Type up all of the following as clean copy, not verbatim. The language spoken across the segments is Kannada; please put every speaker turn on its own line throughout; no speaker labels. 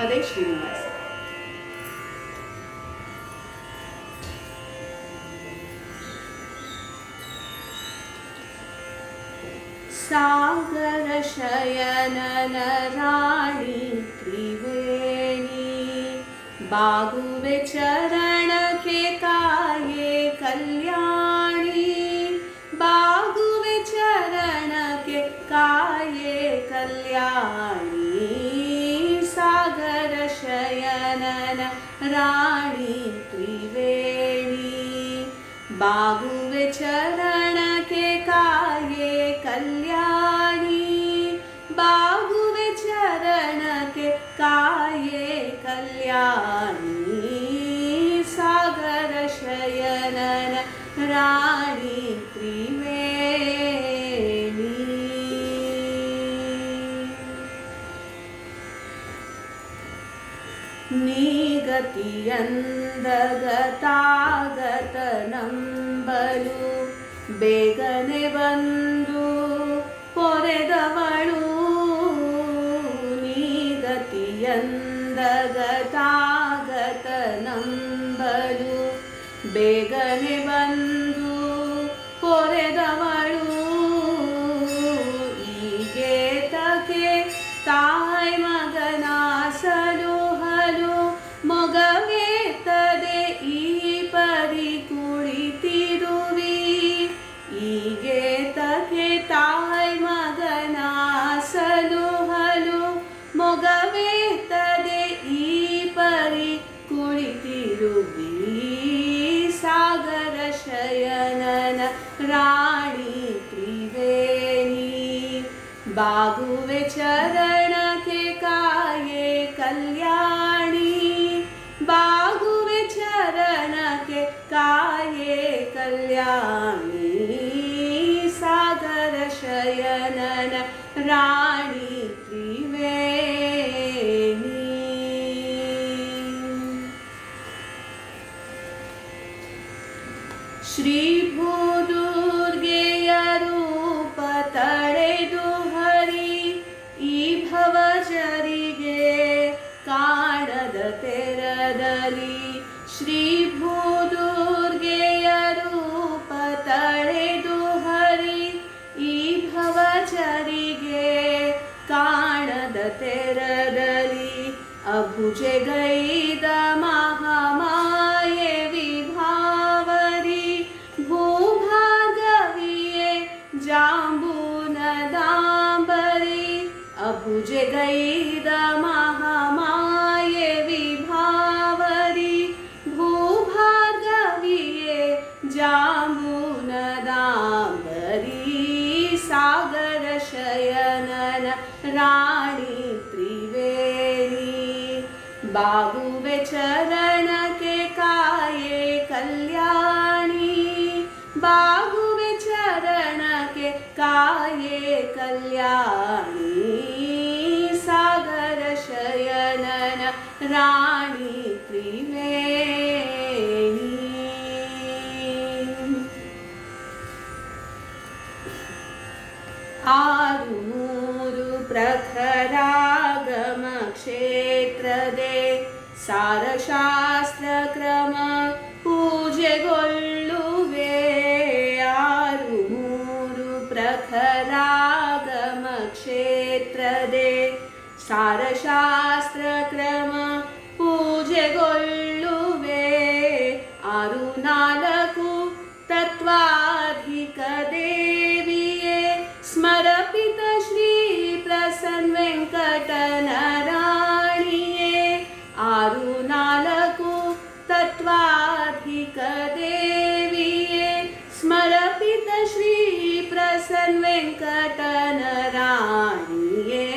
ಅದೇ ಶ್ರೀನಿವಾಸ. ಸಾಗರ ಶಯನನ ರಾಣಿ ತ್ರಿವೇಣಿ, ಬಾಗುವೆ ಚರಣಕ್ಕೆ ಕಾಯೆ ಕಲ್ಯಾಣಿ, ಬಾಗುವೆ ಚರಣಕ್ಕೆ ಕಾಯೆ ಕಲ್ಯಾಣಿ. ಸಾಗರ ಶಯನನ ರಾಣಿ ತ್ರಿವೇಣಿ, ಬಾಗುವೆ ಚರಣಕ್ಕೆ ಕಾಯೆ ಕಲ್ಯಾಣಿ, ಬಾಗುವೆ ಚರಣಕ್ಕೆ ಕಾಯೆ ಕಲ್ಯಾಣಿ. ಸಾಗರ ಶಯನನ ರಾಣಿ ತ್ರಿವೇಣಿ. ನೀಗತಿಯಂದಗತಾಗತ ನಂಬಲು ಬೇಗನೆ ಬಂದು ಪೊರೆದವಳು, ನೀಗತಿಯಂದಗತಾಗತ ನಂಬಲು ಬೇಗನೆ ಬಂದು ಪೊರೆದವಳು. ಈಗೇತಕ್ಕೆ ತಾಯಿ ಮಗನ ಸಲುಹಲು ಮೊಗವೇತದೆ ಈ ಪರಿ ಕುಳಿತಿರುವಿ. ಈಗೇತಕ್ಕೆ ತಾಯಿ ಮಗನ ಸಲುಹಲು ಮೊಗವೇತದೆ ಈ ಪರಿ ಕುಳಿತಿರುವಿ. ಸಾಗರ ಶಯನನ ರಾಣಿ ತ್ರಿವೇಣಿ, ಬಾಗುವೆ ಚರಣಕ್ಕೆ ಕಾಯೆ ಕಲ್ಯಾಣಿ, ಬಾಗುವೆ ಚರಣಕ್ಕೆ ಕಾಯೆ ಕಲ್ಯಾಣಿ. ಸಾಗರ ಶಯನನ ರಾಣಿ ತ್ರಿವೇಣಿ. ಶ್ರೀ ಭೂದುರ್ಗೆಯ ರೂಪ ತಳೆದು ಹರಿ, ಈ ಭವಜರಿಗೆ ಕಾಣದ ತೆರದಲ್ಲಿ. ಶ್ರೀ ಭೂದುರ್ಗೆಯ ರೂಪ ತಳೆದು ಹರಿ, ಈ ಭವಜರಿಗೆ ಕಾಣದ ತೆರದಲ್ಲಿ. ಅಭುಜಗೈದ ಮಹಾಮಾಯೆ ವಿಭಾವರಿ, ಭೂಭಾಗವಿಯೇ ಜಾಂಬೂನದಾಂಬರಿ. ಅಭುಜಗೈದ ಮಹಾಮಾಯೆ ವಿಭಾವರಿ, ಭೂಭಾಗವಿಯೇ ಜಾಂಬೂನದಾಂಬರಿ. ಸಾಗರ ಶಯನನ ರಾಣಿ ತ್ರಿವೇಣಿ, ಬಾಗುವೆ ಚರಣಕ್ಕೆ ಕಾಯೆ ಕಲ್ಯಾಣಿ, ಬಾಗುವೆ ಚರಣಕ್ಕೆ ಕಾಯೆ ಕಲ್ಯಾಣಿ. ಸಾಗರ ಶಯನನ ರಾಣಿ ತ್ರಿವೇಣಿ. ಆರು ಮೂರು ಪ್ರಖರಾಗಮ ಕ್ಷೇತ್ರದೆ ಸಾರಶಾಸ್ತ್ರ ಕ್ರಮ ಪೂಜೆಗೊಳ್ಳುವೆ. ಆರು ಮೂರು ಪ್ರಖರಾಗಮ ಕ್ಷೇತ್ರದೆ ಸಾರಶಾಸ್ತ್ರ ಕ್ರಮ ಪೂಜೆಗೊಳ್ಳುವೆ. ಆರು ನಾಲ್ಕು ತತ್ವಾಧಿಕ ದೇವಿಯೇ ಸ್ಮರಪಿತ ಶ್ರೀ ಪ್ರಸನ್ನ ವೆಂಕಟನ ರಾಣಿಯೇ. ಆರು ನಾಲ್ಕು ತತ್ವಾಧಿಕ ದೇವಿಯೇ ಸ್ಮರಪಿತ ಶ್ರೀ ಪ್ರಸನ್ನ ವೆಂಕಟನ ರಾಣಿಯೇ.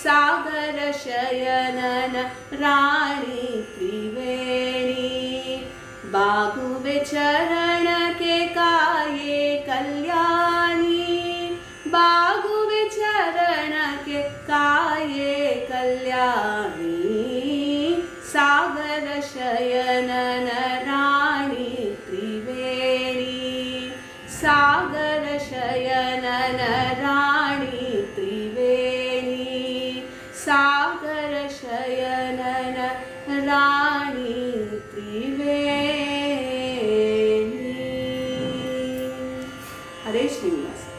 ಸಾಗರ ಶಯನನ ರಾಣಿ ತ್ರಿವೇಣಿ, ಬಾಗುವೆ ಚರಣಕ್ಕೆ ಕಾಯೆ ಕಲ್ಯಾಣಿ, ಬಾಗುವೆ ಚರಣಕ್ಕೆ ಕಾಯೆ ಕಲ್ಯಾಣಿ. ಸಾಗರ ಶಯನನ ರಾಣಿ ತ್ರಿವೇಣಿ, ಸಾಗರ ಶಯನನ ರಾಣಿ ತ್ರಿವೇಣಿ. ಸಾಗರ सागरशयनन राणी त्रिवेणी. हरे श्रीनिवास.